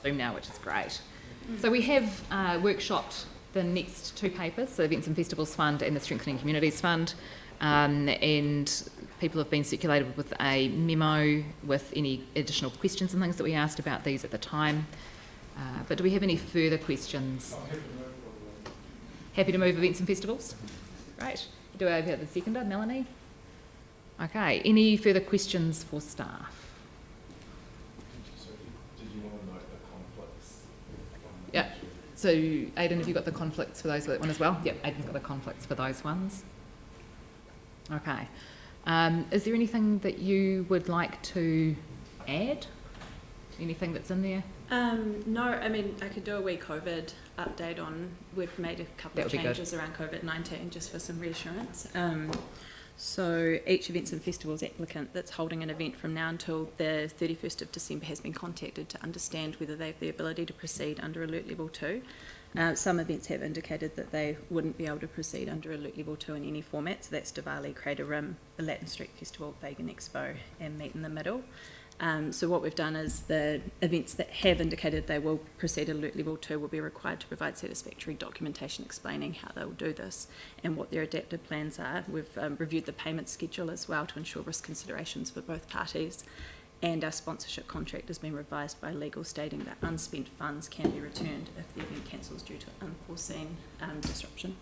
Zoom now, which is great. So we have workshopped the next two papers, the Events and Festivals Fund and the Strengthening Communities Fund, and people have been circulated with a memo with any additional questions and things that we asked about these at the time. But do we have any further questions? Happy to move events and festivals? Great. Do I have the seconder, Melanie? Okay, any further questions for staff? Did you want to note the conflicts? Yeah. So, Aidan, have you got the conflicts for those, that one as well? Yep, Aidan's got the conflicts for those ones. Okay. Is there anything that you would like to add? Anything that's in there? No, I mean, I could do a wee COVID update on, we've made a couple of changes around COVID-19 just for some reassurance. So each events and festivals applicant that's holding an event from now until the 31st of December has been contacted to understand whether they have the ability to proceed under Alert Level 2. Some events have indicated that they wouldn't be able to proceed under Alert Level 2 in any format, so that's Diwali, Crater Rim, the Latin Street Festival, Vegan Expo and Meet in the Middle. So what we've done is the events that have indicated they will proceed Alert Level 2 will be required to provide satisfactory documentation explaining how they will do this and what their adapted plans are. We've reviewed the payment schedule as well to ensure risk considerations for both parties, and our sponsorship contract has been revised by legal stating that unspent funds can be returned if the event cancels due to unforeseen disruption.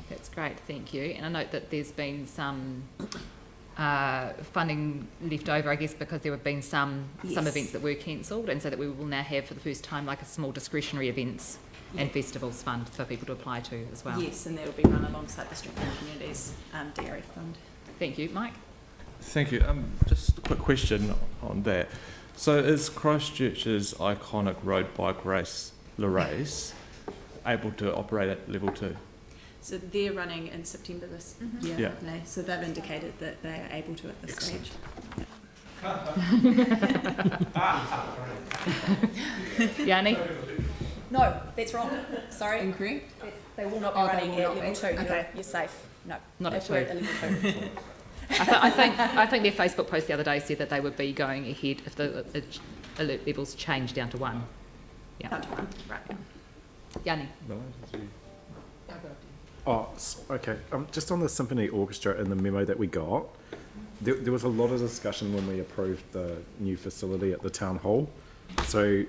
That's great, thank you. And I note that there's been some funding left over, I guess, because there have been some events that were cancelled, and so that we will now have for the first time like a small discretionary events and festivals fund for people to apply to as well. Yes, and that will be run alongside the Strengthening Communities DRF fund. Thank you. Mike? Thank you. Just a quick question on that. So is Christchurch's iconic road bike race, La Race, able to operate at level 2? So they're running in September this year, Yeah. aren't they? So they've indicated that they are able to at this stage. Yanni? No, that's wrong. Sorry. Incorrect? They will not be running at level 2. Okay. You're safe. No. Not at we're 2. at level 2. I think their Facebook post the other day said that they would be going ahead if the alert levels change down to 1. Yeah. Down to 1, right. Yanni? Oh, okay. Just on the symphony orchestra and the memo that we got, there was a lot of discussion when we approved the new facility at the town hall. So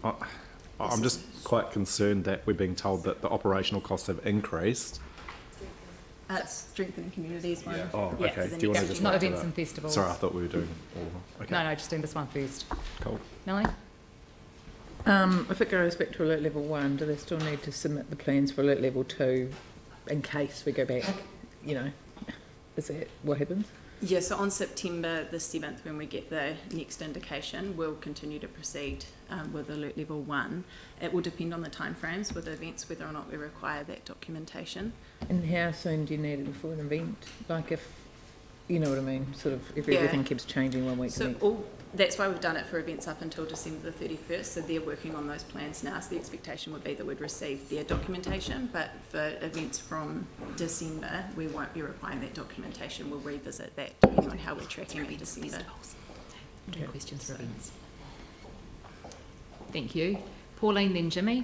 I'm just quite concerned that we're being told that the operational costs have increased. Strengthening Communities one. Oh, okay. Yeah, Do you want to just Not write to events that? and festivals. Sorry, I thought we were doing all of them. Okay. No, just doing this one first. Cool. Melanie? If it goes back to Alert Level 1, do they still need to submit the plans for Alert Level 2 in case we go back, you know? Is that what happens? Yeah, so on September the 7th, when we get the next indication, we'll continue to proceed with Alert Level 1. It will depend on the timeframes with the events, whether or not we require that documentation. And how soon do you need it before an event? Like if, you know what I mean, sort of if everything keeps changing one week to So next. that's why we've done it for events up until December the 31st, so they're working on those plans now, so the expectation would be that we'd receive their documentation, but for events from December, we won't be requiring that documentation. We'll revisit that depending on how we're tracking in December. No questions for events. Thank you. Pauline, then Jimmy.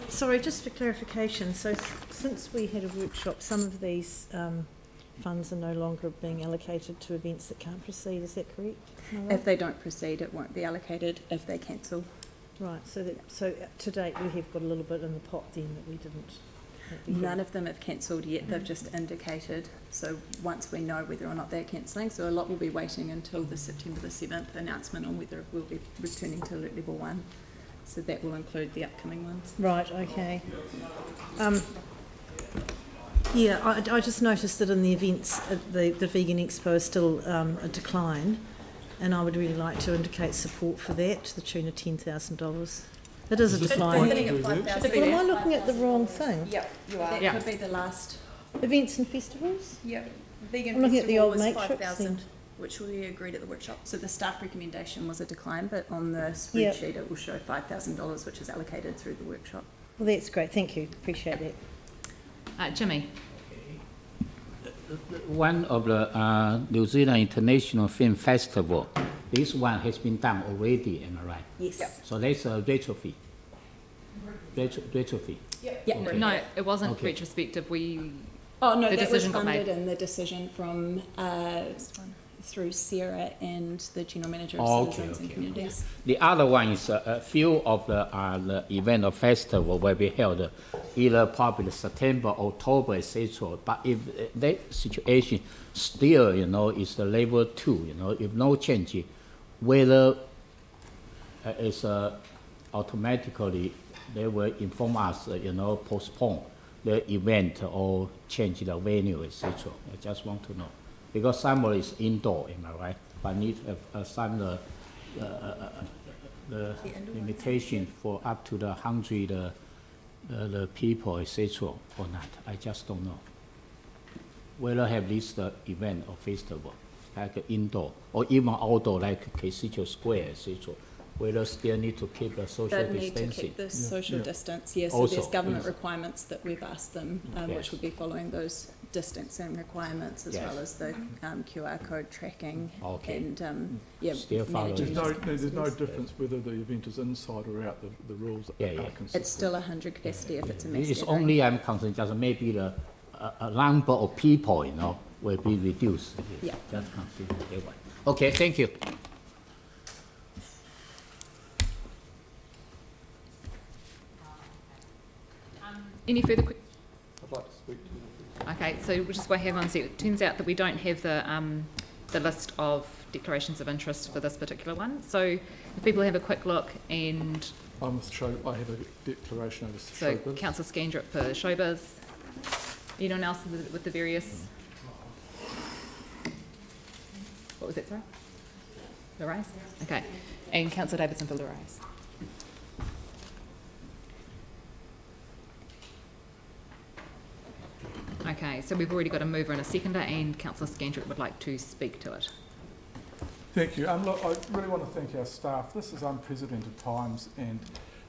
Sorry, just for clarification, so since we had a workshop, some of these funds are no longer being allocated to events that can't proceed, is that correct? If they don't proceed, it won't be allocated. If they cancel. Right, so to date we have got a little bit in the pot then that we didn't. None of them have cancelled yet, they've just indicated, so once we know whether or not they're cancelling, so a lot will be waiting until the September the 7th announcement on whether we'll be returning to Alert Level 1. So that will include the upcoming ones. Right, okay. Yeah, I just noticed that in the events, the Vegan Expo is still a decline, and I would really like to indicate support for that to the tune of $10,000. It is a decline. Sitting at 5,000. Well, am I looking at the wrong thing? Yep, you are. That could be the last. Events and festivals? Yep. Vegan I'm looking at the festival old was matrix 5,000, then. which we agreed at the workshop. So the staff recommendation was a decline, but on the spreadsheet it will show $5,000, which is allocated through the workshop. Well, that's great. Thank you. Appreciate that. Jimmy. One of the New Zealand International Film Festival, this one has been done already, am I right? Yes. Yep. So that's a retrofit. retro fee. Yeah. Okay. No, it wasn't Okay. retrospective. We Oh no, The that was decision got funded made. in the decision from through Sarah and the general manager of Okay, Citizens and okay. Communities. The other one is a few of the event or festival will be held either probably September, October, etc. But if that situation still, you know, is the level 2, you know, if no change, whether it's automatically they will inform us, you know, postpone the event or change the venue, etc. I just want to know. Because summer is indoor, am I right? But need some the limitation for up to the 100 the people, etc. or not. I just don't know. Whether have this event or festival, like indoor or even outdoor, like Cathedral Square, etc. Whether still need to keep a social They'd need to distancing. keep the social distance, yes. So Also, there's government yes. requirements that we've asked them, Yes. which would be following those distancing requirements as Yes. well as the QR code tracking Okay. and Still following. managing There's no those. difference whether the event is inside or out. The rules Yeah, are yeah. consistent. It's still 100 capacity if it's a mass It's gathering. only I'm concerned just maybe the number of people, you know, will be reduced. Yeah. Just consider that one. Okay, thank you. any further? I'd like to speak to Okay, so we'll just wait here one sec. It turns out that we don't have the list of declarations of interest for this particular one. So if people have a quick look, and I have a declaration over so showbiz. Councillor Scandrett for showbiz. Anyone else with the various? What was that, sorry? Lorraine? Okay. And Councillor Davidson for Lorraine. Okay, so we've already got a mover and a seconder, and Councillor Scandrett would like to speak to it. Thank you. Look, I really want to thank our staff. This is unprecedented times, and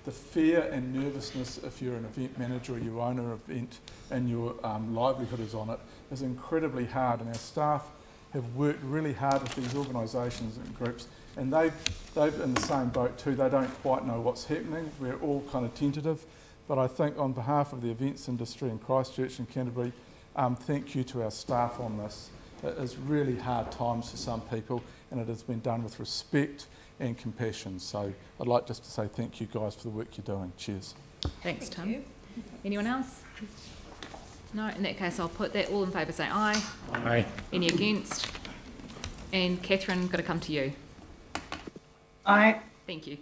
the fear and nervousness, if you're an event manager or you own an event and your livelihood is on it, is incredibly hard. And our staff have worked really hard with these organisations and groups, and they've in the same boat too. They don't quite know what's happening. We're all kind of tentative, but I think on behalf of the events industry in Christchurch and Canterbury, thank you to our staff on this. It is really hard times for some people, and it has been done with respect and compassion. So I'd like just to say thank you guys for the work you're doing. Cheers. Thanks, Tim. Anyone else? No, in that case, I'll put that. All in favour say aye. Aye. Any against? And Catherine, got to come to you. Aye. Thank you.